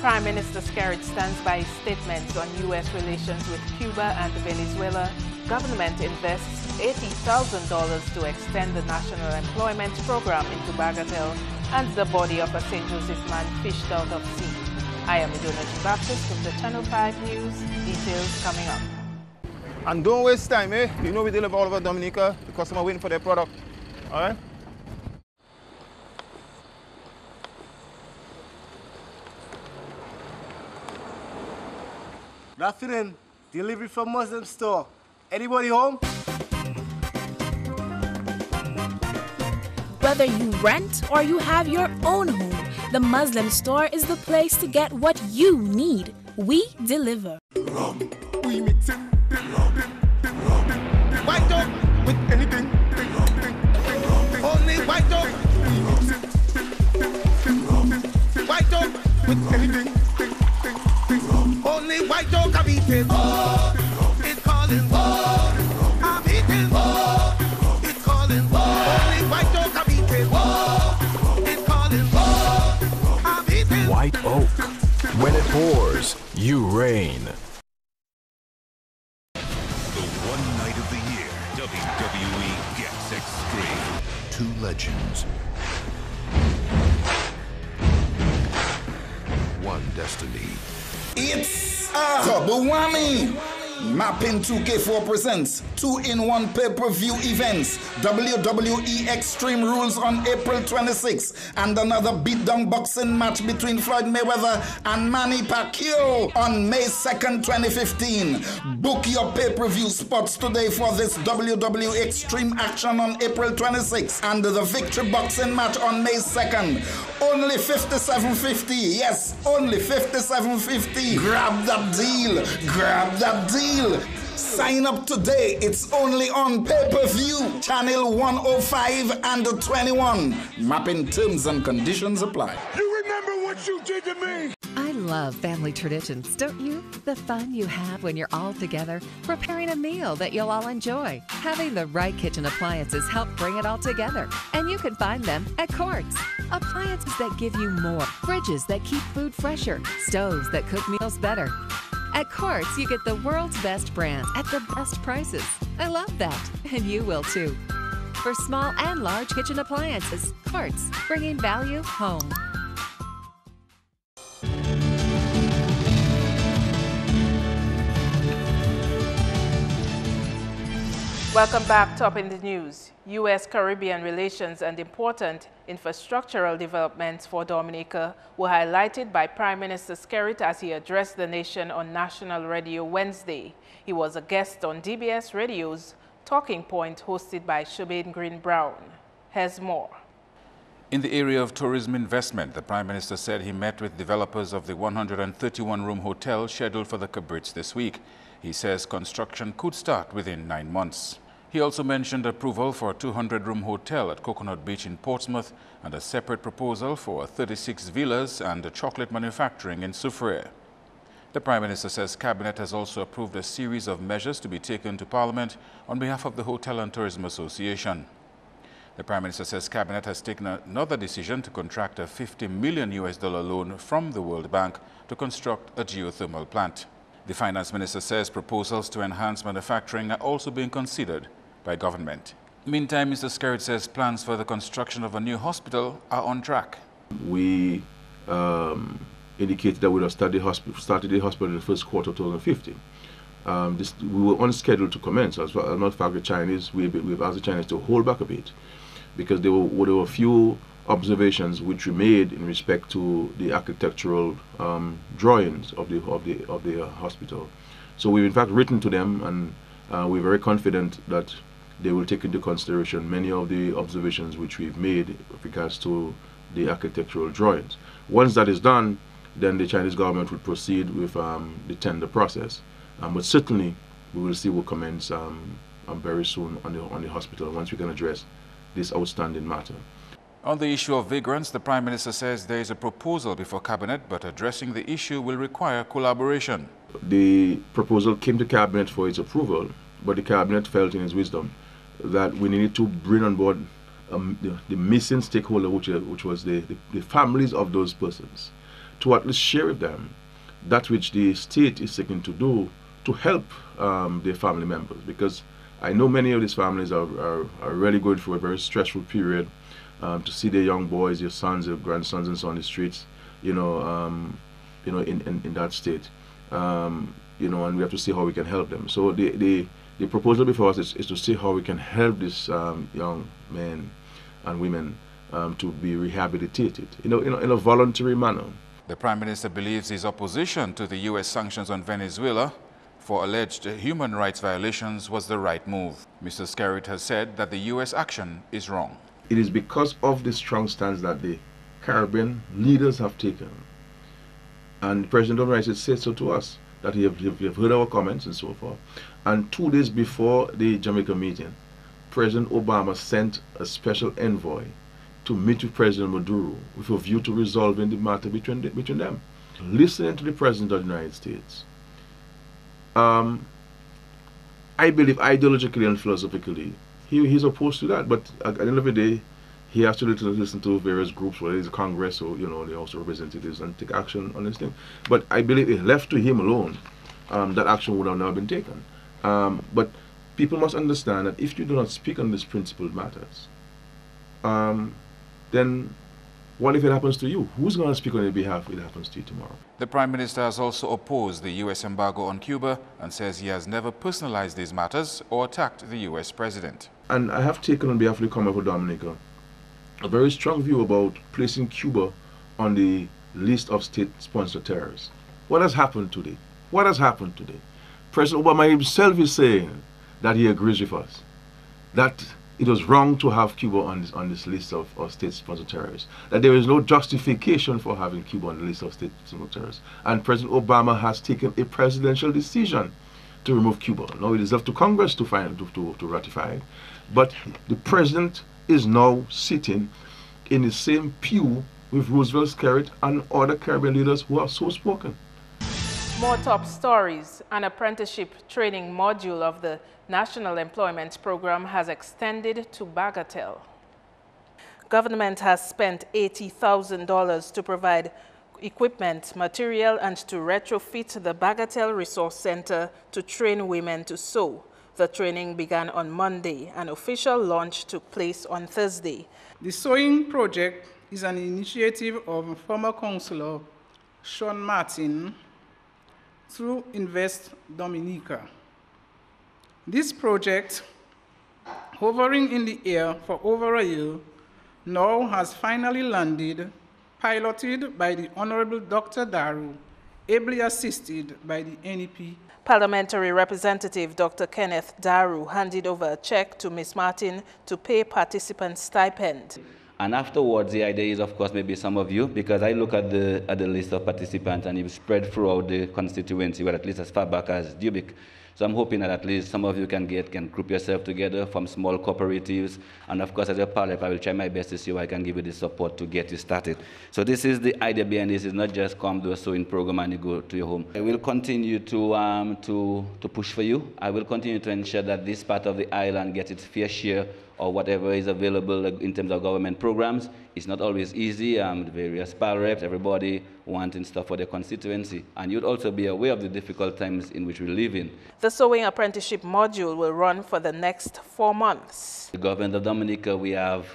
Prime Minister Skerrit stands by his statements on U.S. relations with Cuba and Venezuela. Government invests $80,000 to extend the National Employment Program into Bagatelle, and the body of a St. Joseph man fished out of sea. I am Idona Baptist from the Channel 5 News. Details coming up. And don't waste time, eh? You know we deliver all over Dominica. The customer waiting for their product. All right? Good afternoon. Delivery from Muslim store. Anybody home? Whether you rent or you have your own home, the Muslim store is the place to get what you need. We deliver. We mix it. White dog with anything. Only white dog. White dog with anything. Only white dog can beat it. It's calling. I'm eating. It's calling. Only white dog can beat it. It's calling. I'm eating. White Oak. When it pours, you reign. The one night of the year WWE gets extreme. Two legends. One destiny. It's a double whammy. Mapping 2K4 presents 2-in-1 pay-per-view events. WWE Extreme Rules on April 26th and another beatdown boxing match between Floyd Mayweather and Manny Pacquiao on May 2nd, 2015. Book your pay-per-view spots today for this WWE Extreme action on April 26th and the Victory Boxing match on May 2nd. Only $57.50. Yes, only $57.50. Grab that deal. Grab that deal. Sign up today. It's only on pay-per-view. Channel 105 and 21. Mapping terms and conditions apply. You remember what you did to me? I love family traditions, don't you? The fun you have when you're all together, preparing a meal that you'll all enjoy. Having the right kitchen appliances help bring it all together. And you can find them at Quartz. Appliances that give you more. Fridges that keep food fresher. Stoves that cook meals better. At Quartz, you get the world's best brands at the best prices. I love that, and you will too. For small and large kitchen appliances, Quartz, bringing value home. Welcome back. Top in the news. U.S.-Caribbean relations and important infrastructural developments for Dominica were highlighted by Prime Minister Skerrit as he addressed the nation on national radio Wednesday. He was a guest on DBS Radio's Talking Point hosted by Shobane Green Brown. Here's more. In the area of tourism investment, the Prime Minister said he met with developers of the 131-room hotel scheduled for the Cabrits this week. He says construction could start within 9 months. He also mentioned approval for a 200-room hotel at Coconut Beach in Portsmouth and a separate proposal for 36 villas and chocolate manufacturing in Soufriere. The Prime Minister says Cabinet has also approved a series of measures to be taken to Parliament on behalf of the Hotel and Tourism Association. The Prime Minister says Cabinet has taken another decision to contract a $50 million loan from the World Bank to construct a geothermal plant. The Finance Minister says proposals to enhance manufacturing are also being considered by government. Meantime, Mr. Skerrit says plans for the construction of a new hospital are on track. We indicated that we would have started the hospital in the first quarter of 2015. We were on schedule to commence. As a matter of fact, the Chinese, we've asked the Chinese to hold back a bit because there were a few observations which we made in respect to the architectural drawings of the hospital. So we've in fact written to them, and we're very confident that they will take into consideration many of the observations which we've made with regards to the architectural drawings. Once that is done, then the Chinese government would proceed with the tender process. But certainly we will see what commence very soon on the hospital once we can address this outstanding matter. On the issue of vagrants, the Prime Minister says there is a proposal before Cabinet, but addressing the issue will require collaboration. The proposal came to Cabinet for its approval, but the Cabinet felt in its wisdom that we needed to bring on board the missing stakeholder, which was the families of those persons. to at least share with them that which the state is seeking to do to help their family members, because I know many of these families are really going through a very stressful period. To see their young boys, their sons, their grandsons, and so on the streets, in that state, and we have to see how we can help them. So the proposal before us is to see how we can help these young men and women to be rehabilitated, in a voluntary manner. The Prime Minister believes his opposition to the U.S. sanctions on Venezuela for alleged human rights violations was the right move. Mr. Skerritt has said that the U.S. action is wrong. It is because of the strong stance that the Caribbean leaders have taken. And President Donald Rice said so to us, that he have heard our comments and so forth. And 2 days before the Jamaica meeting, President Obama sent a special envoy to meet with President Maduro with a view to resolving the matter between them. Listening to the President of the United States, I believe ideologically and philosophically, he's opposed to that, but at the end of the day, he has to listen to various groups, whether it's Congress or the House of Representatives, and take action on this thing. But I believe if left to him alone, that action would have never been taken. But people must understand that if you do not speak on these principled matters, then what if it happens to you? Who's going to speak on your behalf if it happens to you tomorrow? The Prime Minister has also opposed the U.S. embargo on Cuba and says he has never personalized these matters or attacked the U.S. President. And I have taken on behalf of the Commonwealth of Dominica a very strong view about placing Cuba on the list of state-sponsored terrorists. What has happened today? What has happened today? President Obama himself is saying that he agrees with us, that it was wrong to have Cuba on this list of state-sponsored terrorists, that there is no justification for having Cuba on the list of state-sponsored terrorists. And President Obama has taken a presidential decision to remove Cuba. Now it is up to Congress to ratify it, but the president is now sitting in the same pew with Roosevelt Skerritt and other Caribbean leaders who have so spoken. More top stories. An apprenticeship training module of the National Employment Program has extended to Bagatelle. Government has spent $80,000 to provide equipment, material, and to retrofit the Bagatelle Resource Center to train women to sew. The training began on Monday. An official launch took place on Thursday. The sewing project is an initiative of former councillor Sean Martin through Invest Dominica. This project, hovering in the air for over a year, now has finally landed, piloted by the Honorable Dr. Daru, ably assisted by the NEP. Parliamentary Representative Dr. Kenneth Daru handed over a check to Ms. Martin to pay participants' stipend. And afterwards, the idea is, of course, maybe some of you, because I look at the list of participants and it's spread throughout the constituency, well, at least as far back as Dubic. So I'm hoping that at least some of you can group yourself together from small cooperatives. And of course, as a parliament, I will try my best to see how I can give you the support to get you started. So this is the idea behind this. It's not just come to a sewing program and you go to your home. I will continue to push for you. I will continue to ensure that this part of the island gets its fair share or whatever is available in terms of government programs. It's not always easy. Various PAL reps, everybody wanting stuff for their constituency. And you'd also be aware of the difficult times in which we live in. The sewing apprenticeship module will run for the next 4 months. The government of Dominica, we have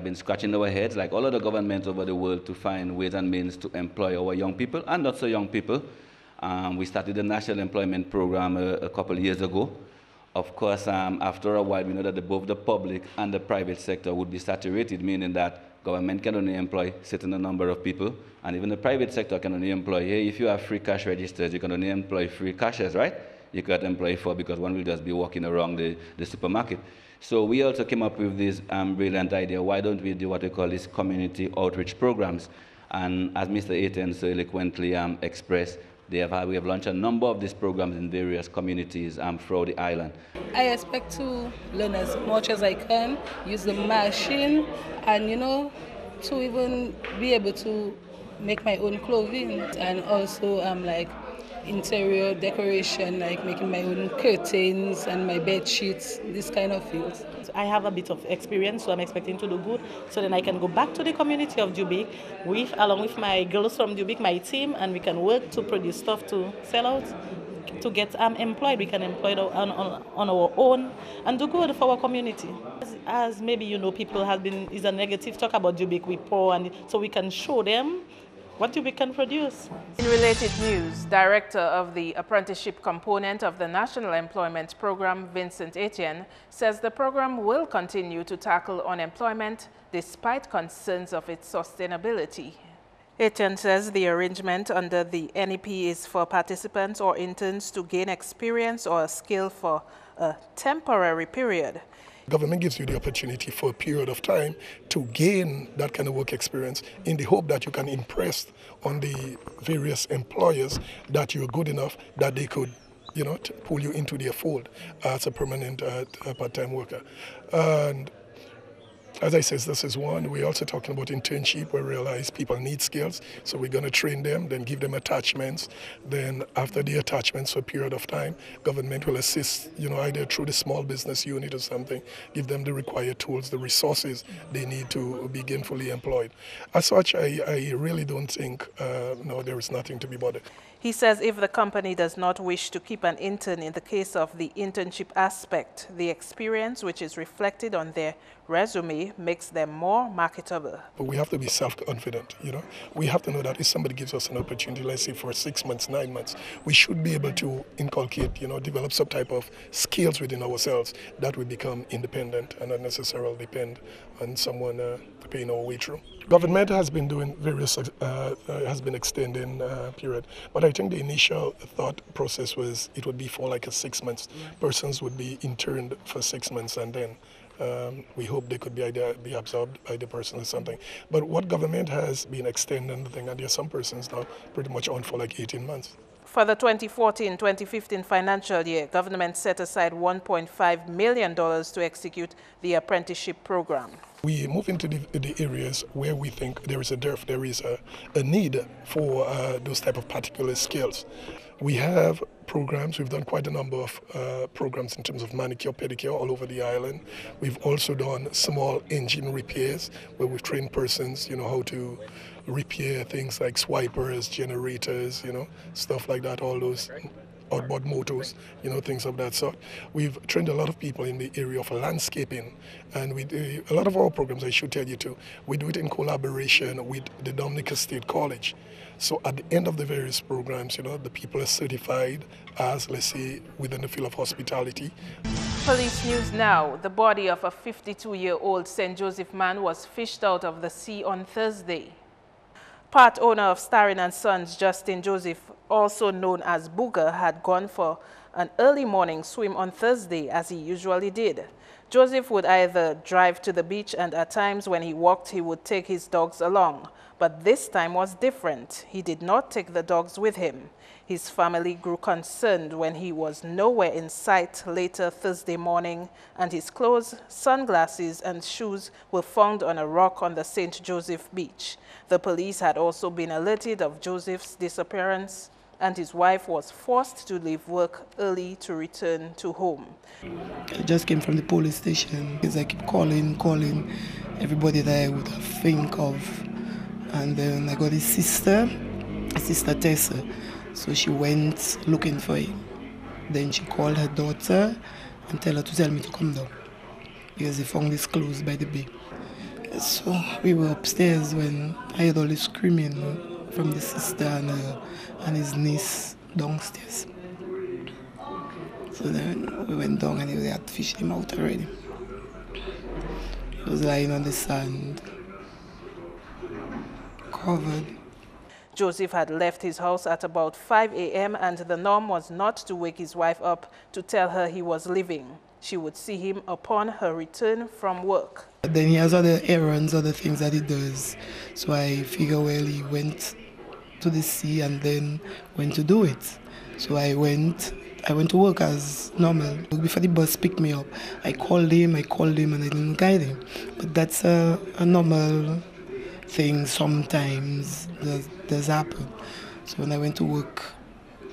been scratching our heads, like all other governments over the world, to find ways and means to employ our young people and not so young people. We started the National Employment Program a couple of years ago. Of course, after a while, we know that both the public and the private sector would be saturated, meaning that government can only employ a certain number of people, and even the private sector can only employ, hey, if you have free cash registers, you can only employ free cashiers, right? You can't employ 4 because one will just be walking around the supermarket. So we also came up with this brilliant idea, why don't we do what we call these community outreach programs? And as Mr. Aiton so eloquently expressed, we have launched a number of these programs in various communities throughout the island. I expect to learn as much as I can, use the machine, and to even be able to make my own clothing, and also interior decoration, like making my own curtains and my bed sheets, this kind of fields. I have a bit of experience, so I'm expecting to do good. So then I can go back to the community of Dubic along with my girls from Dubic, my team, and we can work to produce stuff to sell out, to get employed. We can employ on our own and do good for our community. As maybe you know, people is a negative talk about Dubic, we poor, and so we can show them what Dubic can produce. In related news, Director of the Apprenticeship Component of the National Employment Program, Vincent Etienne, says the program will continue to tackle unemployment despite concerns of its sustainability. Etienne says the arrangement under the NEP is for participants or interns to gain experience or a skill for a temporary period. Government gives you the opportunity for a period of time to gain that kind of work experience in the hope that you can impress on the various employers that you're good enough that they could, you know, pull you into their fold as a permanent part-time worker. And as I said, this is one. We're also talking about internship. We realize people need skills, so we're going to train them, then give them attachments. Then after the attachments for a period of time, government will assist, you know, either through the small business unit or something, give them the required tools, the resources they need to be gainfully employed. As such, I really don't think, no, there is nothing to be bothered. He says if the company does not wish to keep an intern in the case of the internship aspect, the experience which is reflected on their resume makes them more marketable. But we have to be self-confident, you know. We have to know that if somebody gives us an opportunity, let's say for 6 months, 9 months, we should be able to inculcate, you know, develop some type of skills within ourselves that we become independent and not necessarily depend on someone paying our way through. Government has been doing various, has been extending period, but I think the initial thought process was it would be for like a 6 months. Persons would be interned for 6 months and then we hope they could be absorbed by the person or something. But what government has been extending the thing, and there are some persons now pretty much on for like 18 months. For the 2014-2015 financial year, government set aside $1.5 million to execute the apprenticeship program. We move into the areas where we think there is a dearth, there is a need for those type of particular skills. We have programs, we've done quite a number of programs in terms of manicure, pedicure all over the island. We've also done small engine repairs where we've trained persons, you know, how to repair things like swipers, generators, you know, stuff like that, all those outboard motors, you know, things of that sort. We've trained a lot of people in the area of landscaping, and we do a lot of our programs, I should tell you too, we do it in collaboration with the Dominica State College. So at the end of the various programs, you know, the people are certified as, let's say, within the field of hospitality. Police news now. The body of a 52-year-old St. Joseph man was fished out of the sea on Thursday. Part owner of Starring & Sons, Justin Joseph, also known as Booger, had gone for an early morning swim on Thursday, as he usually did. Joseph would either drive to the beach, and at times when he walked, he would take his dogs along. But this time was different. He did not take the dogs with him. His family grew concerned when he was nowhere in sight later Thursday morning, and his clothes, sunglasses, and shoes were found on a rock on the St. Joseph beach. The police had also been alerted of Joseph's disappearance, and his wife was forced to leave work early to return to home. I just came from the police station because I keep calling everybody that I would think of. And then I got his sister Tessa. So she went looking for him. Then she called her daughter and tell her to tell me to come down because they found his clothes by the bay. So we were upstairs when I heard all this screaming from the sister and his niece downstairs. So then we went down and they had fished him out already. He was lying on the sand, covered. Joseph had left his house at about 5 a.m. and the norm was not to wake his wife up to tell her he was leaving. She would see him upon her return from work. Then he has other errands, other things that he does. So I figure, well, he went to the sea and then went to do it. So I went to work as normal. Before the bus picked me up, I called him and I didn't guide him. But that's a normal thing sometimes does happen. So when I went to work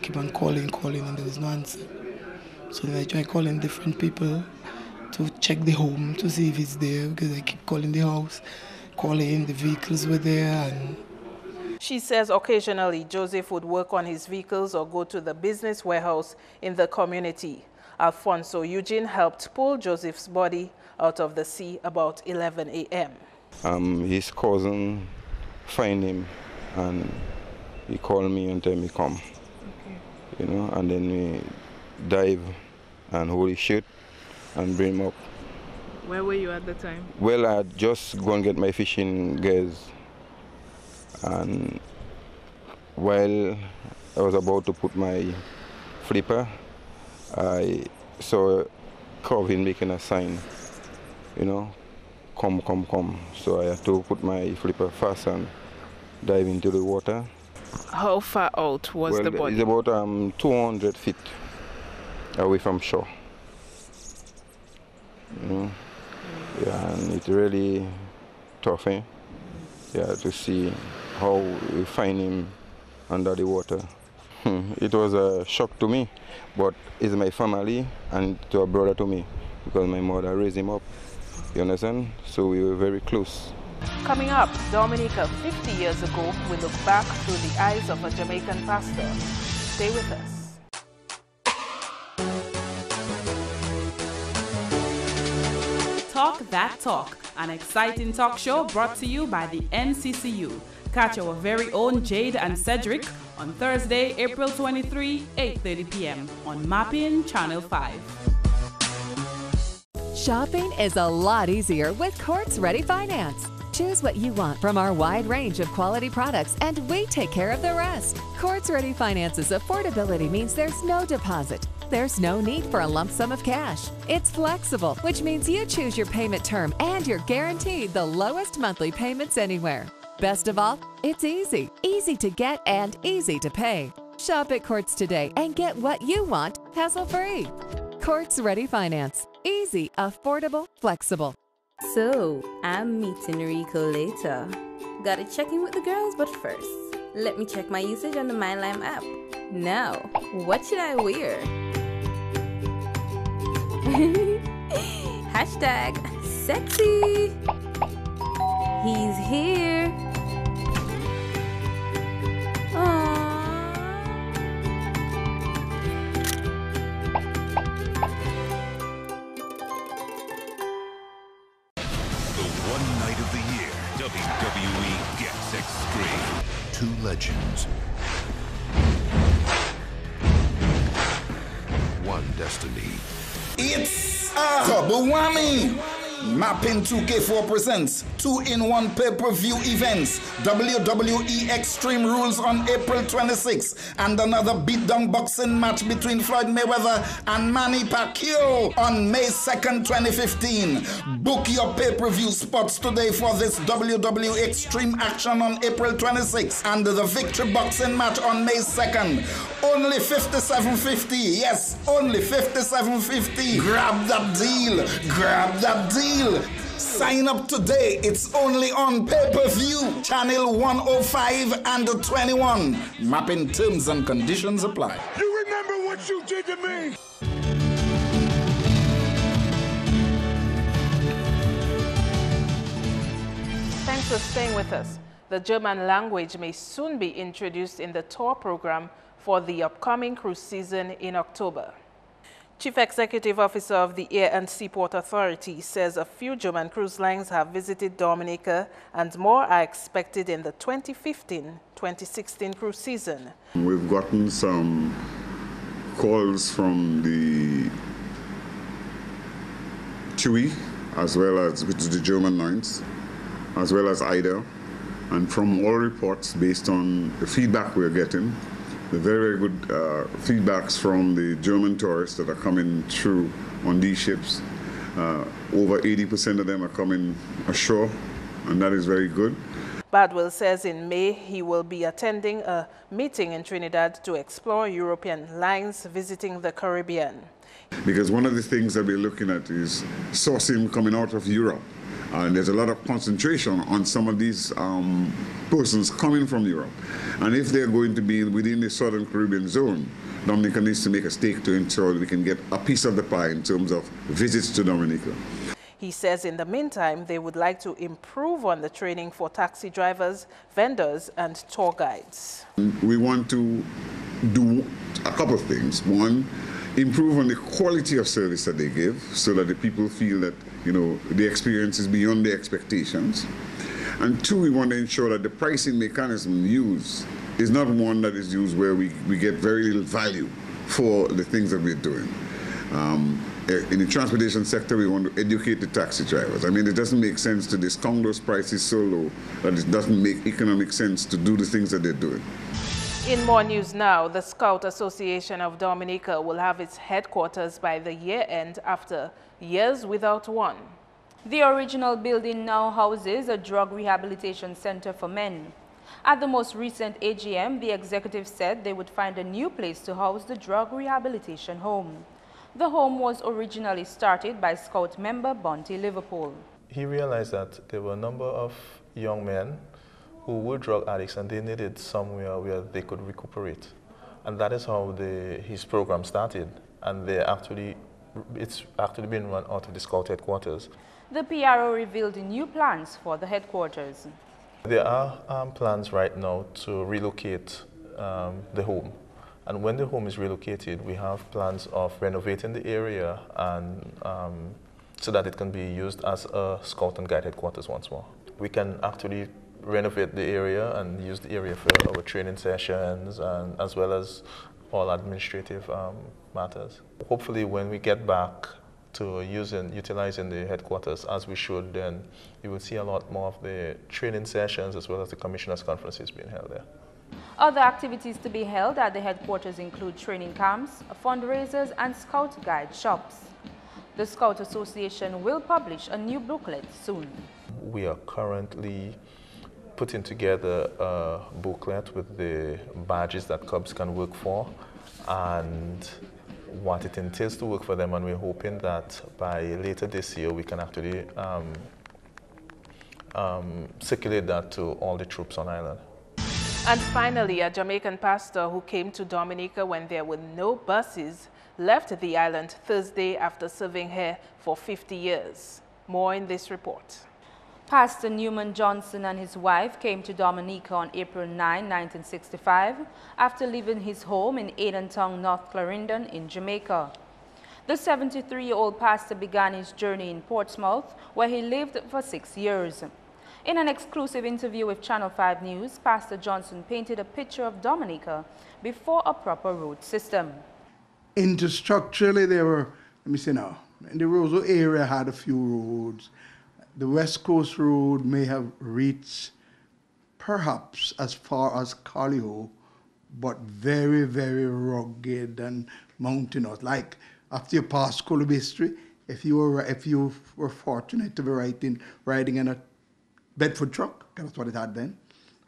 keep on calling, and there was no answer. So then I try calling different people to check the home to see if it's there, because I keep calling the house, calling the vehicles were there. And she says occasionally Joseph would work on his vehicles or go to the business warehouse in the community. Alfonso Eugene helped pull Joseph's body out of the sea about 11 a.m. His cousin find him and he called me and tell me come. Okay. You know, and then we dive and hold his shirt and bring him up. Where were you at the time? Well, I had just go and get my fishing gears, and while I was about to put my flipper, I saw Calvin making a sign, you know, come, come, come. So I had to put my flipper fast and dive into the water. How far out was the body? It's about 200 feet away from shore. You know? Yeah, and it's really tough, eh? Yeah, to see how we find him under the water. It was a shock to me, but it's my family and to a brother to me, because my mother raised him up. You understand? So we were very close. Coming up, Dominica 50 years ago, we look back through the eyes of a Jamaican pastor. Stay with us. Talk That Talk, an exciting talk show brought to you by the NCCU. Catch our very own Jade and Cedric on Thursday, April 23, 8:30 p.m. on Mapping Channel 5. Shopping is a lot easier with Courts Ready Finance. Choose what you want from our wide range of quality products, and we take care of the rest. Courts Ready Finance's affordability means there's no deposit. There's no need for a lump sum of cash. It's flexible, which means you choose your payment term and you're guaranteed the lowest monthly payments anywhere. Best of all, it's easy. Easy to get and easy to pay. Shop at Courts today and get what you want hassle-free. Courts Ready Finance. Easy, affordable, flexible. So, I'm meeting Rico later. Gotta check in with the girls, but first, let me check my usage on the MyLime app. Now, what should I wear? Hashtag sexy. He's here. WWE gets extreme. Two legends. One destiny. It's a double whammy. Mapping 2K4 presents 2-in-1 pay-per-view events. WWE Extreme Rules on April 26th, and another beatdown boxing match between Floyd Mayweather and Manny Pacquiao on May 2nd, 2015. Book your pay-per-view spots today for this WWE Extreme action on April 26th and the Victory Boxing match on May 2nd. Only $57.50. Yes, only $57.50. Grab that deal. Grab that deal. Sign up today. It's only on pay-per-view. Channel 105 and 21. Mapping terms and conditions apply. You remember what you did to me? Thanks for staying with us. The German language may soon be introduced in the tour program for the upcoming cruise season in October. Chief Executive Officer of the Air and Seaport Authority says a few German cruise lines have visited Dominica and more are expected in the 2015-2016 cruise season. We've gotten some calls from the TUI as well as the German lines, as well as IDA, and from all reports based on the feedback we're getting, the very, very good feedbacks from the German tourists that are coming through on these ships. Over 80% of them are coming ashore, and that is very good. Badwell says in May he will be attending a meeting in Trinidad to explore European lines visiting the Caribbean. Because one of the things that we're looking at is sourcing coming out of Europe And there's a lot of concentration on some of these persons coming from Europe. And if they're going to be within the Southern Caribbean zone, Dominica needs to make a stake to ensure that we can get a piece of the pie in terms of visits to Dominica. He says in the meantime, they would like to improve on the training for taxi drivers, vendors, and tour guides. We want to do a couple of things. One, improve on the quality of service that they give so that the people feel that, you know, the experience is beyond their expectations. And two, we want to ensure that the pricing mechanism used is not one that is used where we get very little value for the things that we're doing. In the transportation sector, we want to educate the taxi drivers. I mean, it doesn't make sense to discount those prices so low that it doesn't make economic sense to do the things that they're doing. In more news now, the Scout Association of Dominica will have its headquarters by the year end after years without one. The original building now houses a drug rehabilitation center for men. At the most recent AGM, the executive said they would find a new place to house the drug rehabilitation home. The home was originally started by Scout member Bonte Liverpool. He realized that there were a number of young men who were drug addicts and they needed somewhere where they could recuperate. And that is how his program started. And it's actually been run out of the Scout headquarters. The PRO revealed new plans for the headquarters. There are plans right now to relocate the home. And when the home is relocated, we have plans of renovating the area and so that it can be used as a Scout and Guide headquarters once more. We can actually renovate the area and use the area for our training sessions and as well as all administrative matters. Hopefully when we get back to utilizing the headquarters as we should, then you will see a lot more of the training sessions as well as the commissioners' conferences being held there. Other activities to be held at the headquarters include training camps, fundraisers, and Scout guide shops. The Scout Association will publish a new booklet soon. We are currently putting together a booklet with the badges that Cubs can work for and what it entails to work for them, and we're hoping that by later this year we can actually circulate that to all the troops on island. And finally, a Jamaican pastor who came to Dominica when there were no buses left the island Thursday after serving here for 50 years. More in this report. Pastor Newman Johnson and his wife came to Dominica on April 9, 1965, after leaving his home in Adentown, North Clarendon in Jamaica. The 73-year-old pastor began his journey in Portsmouth, where he lived for 6 years. In an exclusive interview with Channel 5 News, Pastor Johnson painted a picture of Dominica before a proper road system. Infrastructurally, there were, let me see now, in the Roseau area had a few roads. The West Coast Road may have reached perhaps as far as Carleo, but very, very rugged and mountainous. Like after you pass Colubistry, if you were fortunate to be riding in a Bedford truck, that's what it had then,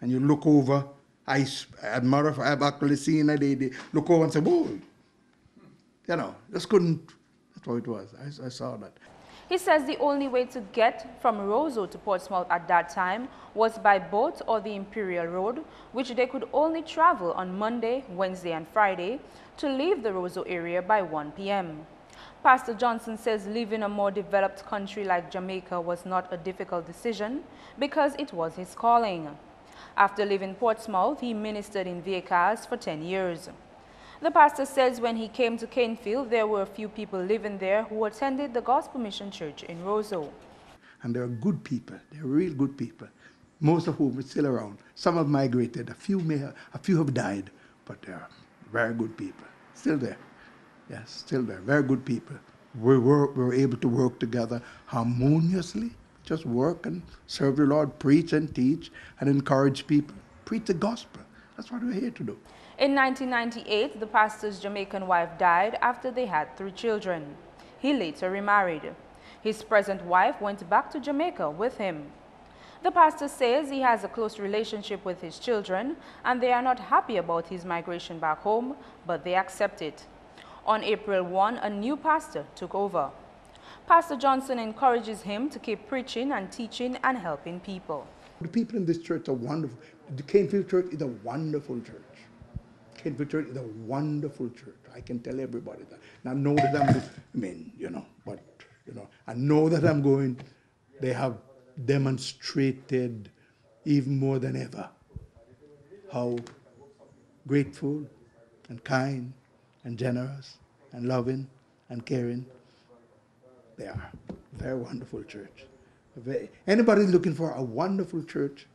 and you look over, I've actually seen a lady look over and say, whoa, you know, just couldn't, that's what it was. I saw that. He says the only way to get from Roseau to Portsmouth at that time was by boat or the Imperial Road, which they could only travel on Monday, Wednesday, and Friday to leave the Roseau area by 1 p.m. Pastor Johnson says leaving a more developed country like Jamaica was not a difficult decision because it was his calling. After leaving Portsmouth, he ministered in Viecas for 10 years. The pastor says when he came to Canefield, there were a few people living there who attended the Gospel Mission Church in Roseau. And they're good people. They're real good people, most of whom are still around. Some have migrated. A few have died, but they're very good people. Still there. Yes, still there. Very good people. We were able to work together harmoniously. Just work and serve the Lord, preach and teach and encourage people. Preach the gospel. That's what we're here to do. In 1998, the pastor's Jamaican wife died after they had 3 children. He later remarried. His present wife went back to Jamaica with him. The pastor says he has a close relationship with his children and they are not happy about his migration back home, but they accept it. On April 1, a new pastor took over. Pastor Johnson encourages him to keep preaching and teaching and helping people. The people in this church are wonderful. The Canefield Church is a wonderful church. Canefield Church is a wonderful church. I can tell everybody that. And I know that I know that I'm going, they have demonstrated even more than ever how grateful and kind and generous and loving and caring they are. Very wonderful church. Anybody looking for a wonderful church,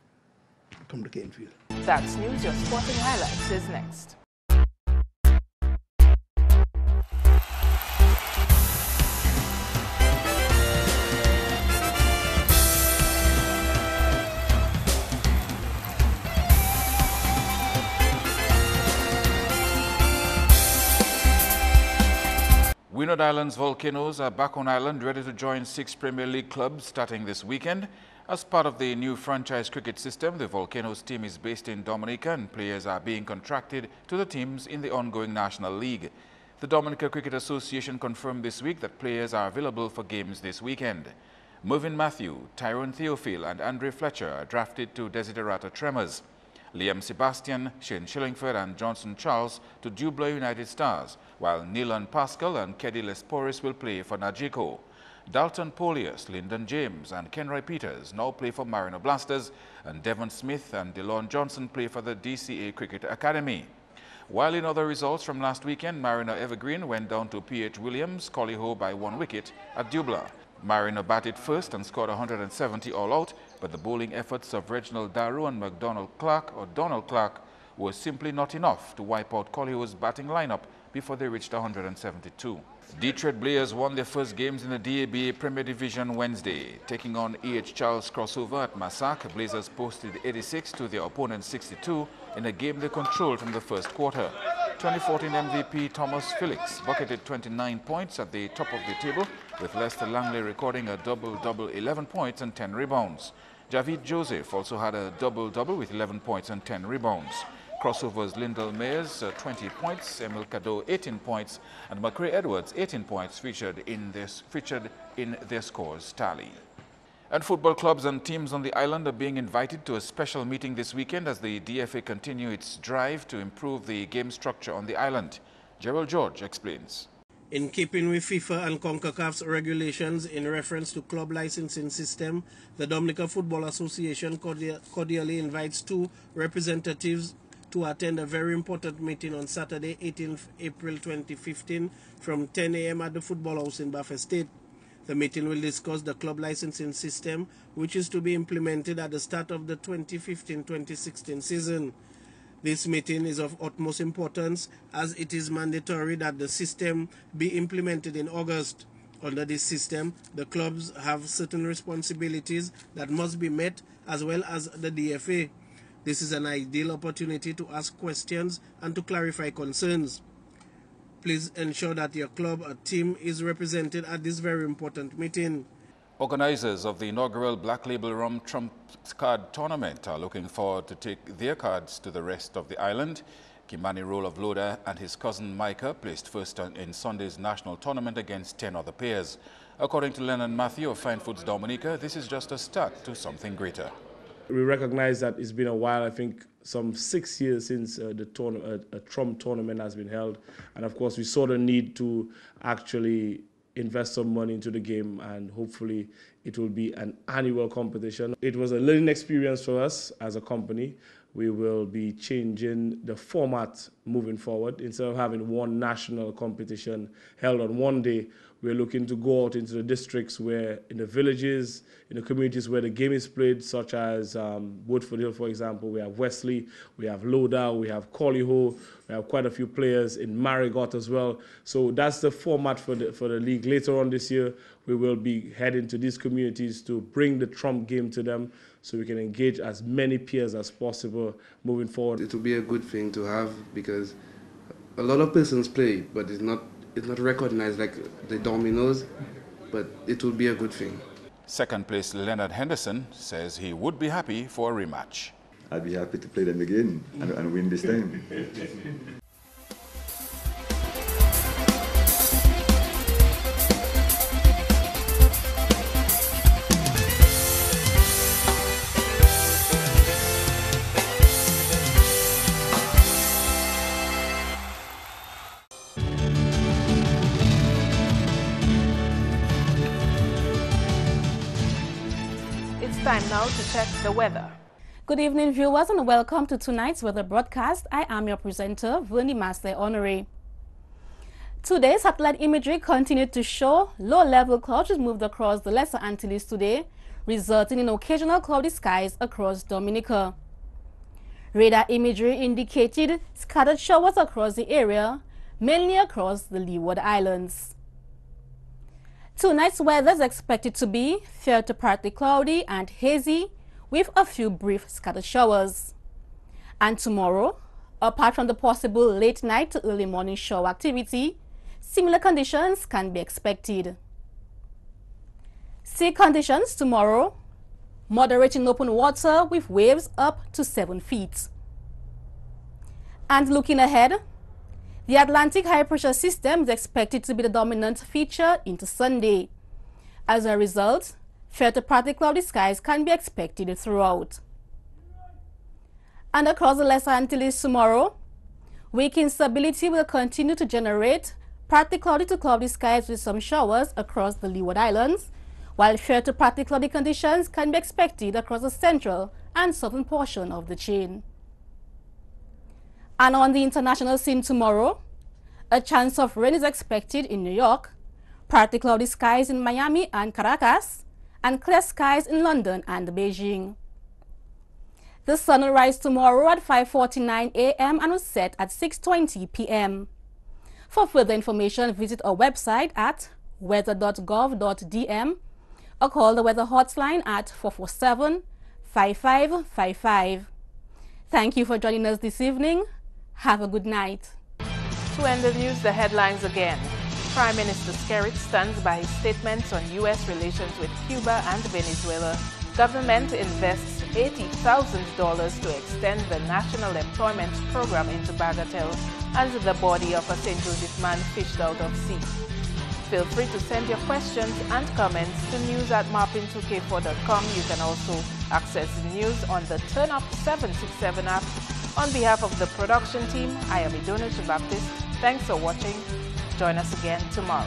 come to Canefield. That's news. Your sporting highlights is next. Windward Island's Volcanoes are back on island, ready to join 6 Premier League clubs starting this weekend. As part of the new franchise cricket system, the Volcanoes team is based in Dominica and players are being contracted to the teams in the ongoing National League. The Dominica Cricket Association confirmed this week that players are available for games this weekend. Mervyn Matthew, Tyrone Theophile and Andre Fletcher are drafted to Desiderata Tremors. Liam Sebastian, Shane Shillingford and Johnson Charles to Dubla United Stars, while Neelan Pascal and Keddy Lesporis will play for Najiko. Dalton Polius, Lyndon James and Kenroy Peters now play for Marino Blasters, and Devon Smith and DeLon Johnson play for the DCA Cricket Academy. While in other results from last weekend, Marino Evergreen went down to P.H. Williams, Collyho by 1 wicket at Dubla. Marino batted first and scored 170 all out, but the bowling efforts of Reginald Darrow and Donald Clark were simply not enough to wipe out Collyho's batting lineup before they reached 172. Detroit Blaze won their first games in the DABA Premier Division Wednesday. Taking on E.H. Charles crossover at Massac, Blazers posted 86 to their opponent's 62 in a game they controlled from the first quarter. 2014 MVP Thomas Felix bucketed 29 points at the top of the table, with Lester Langley recording a double-double 11 points and 10 rebounds. Javid Joseph also had a double-double with 11 points and 10 rebounds. Crossovers Lyndall Mayers 20 points, Emil Cadeau 18 points, and McCrae Edwards 18 points featured in their scores tally. And football clubs and teams on the island are being invited to a special meeting this weekend as the DFA continue its drive to improve the game structure on the island. Gerald George explains. In keeping with FIFA and CONCACAF's regulations in reference to club licensing system, the Dominica Football Association cordially invites 2 representatives to attend a very important meeting on Saturday, 18th April 2015 from 10 a.m. at the Football House in Bafa State. The meeting will discuss the club licensing system, which is to be implemented at the start of the 2015-2016 season. This meeting is of utmost importance as it is mandatory that the system be implemented in August. Under this system, the clubs have certain responsibilities that must be met as well as the DFA. This is an ideal opportunity to ask questions and to clarify concerns. Please ensure that your club or team is represented at this very important meeting. Organizers of the inaugural Black Label Rum Trump Card Tournament are looking forward to take their cards to the rest of the island. Kimani Roll of Loda and his cousin Micah placed first in Sunday's national tournament against 10 other pairs. According to Lennon Matthew of Fine Foods Dominica, this is just a start to something greater. We recognize that it's been a while, I think some 6 years since a Trump tournament has been held. And of course, we saw the need to actually invest some money into the game, and hopefully it will be an annual competition. It was a learning experience for us as a company. We will be changing the format moving forward. Instead of having one national competition held on one day, we're looking to go out into the districts where, in the villages, in the communities where the game is played, such as Woodford Hill, for example. We have Wesley, we have Loda, we have Collyho, we have quite a few players in Marigot as well. So that's the format for the league. Later on this year, we will be heading to these communities to bring the Trump game to them so we can engage as many peers as possible moving forward. It will be a good thing to have because a lot of persons play, but it's not recognized like the dominoes, but it will be a good thing. Second place Leonard Henderson says he would be happy for a rematch. I'd be happy to play them again and win this time. Time now to check the weather. Good evening, viewers, and welcome to tonight's weather broadcast. I am your presenter, Vernie Master Honore. Today's satellite imagery continued to show low-level clouds moved across the Lesser Antilles today, resulting in occasional cloudy skies across Dominica. Radar imagery indicated scattered showers across the area, mainly across the Leeward Islands. Tonight's weather is expected to be fair to partly cloudy and hazy, with a few brief scattered showers. And tomorrow, apart from the possible late night to early morning shower activity, similar conditions can be expected. Sea conditions tomorrow: moderate in open water with waves up to 7 feet. And looking ahead, the Atlantic high pressure system is expected to be the dominant feature into Sunday. As a result, fair to partly cloudy skies can be expected throughout. And across the Lesser Antilles tomorrow, weak instability will continue to generate partly cloudy to cloudy skies with some showers across the Leeward Islands, while fair to partly cloudy conditions can be expected across the central and southern portion of the chain. And on the international scene tomorrow, a chance of rain is expected in New York, partly cloudy skies in Miami and Caracas, and clear skies in London and Beijing. The sun will rise tomorrow at 5:49 a.m. and will set at 6:20 p.m. For further information, visit our website at weather.gov.dm or call the weather hotline at 447-5555. Thank you for joining us this evening. Have a good night. To end the news, the headlines again. Prime Minister Skerrit stands by his statements on U.S. relations with Cuba and Venezuela. Government invests $80,000 to extend the National Employment Program into Bagatelle and the body of a St. Joseph man fished out of sea. Feel free to send your questions and comments to news@marpin2k4.com. You can also access the news on the Turn Up 767 app. On behalf of the production team, I am Idona Baptist. Thanks for watching. Join us again tomorrow.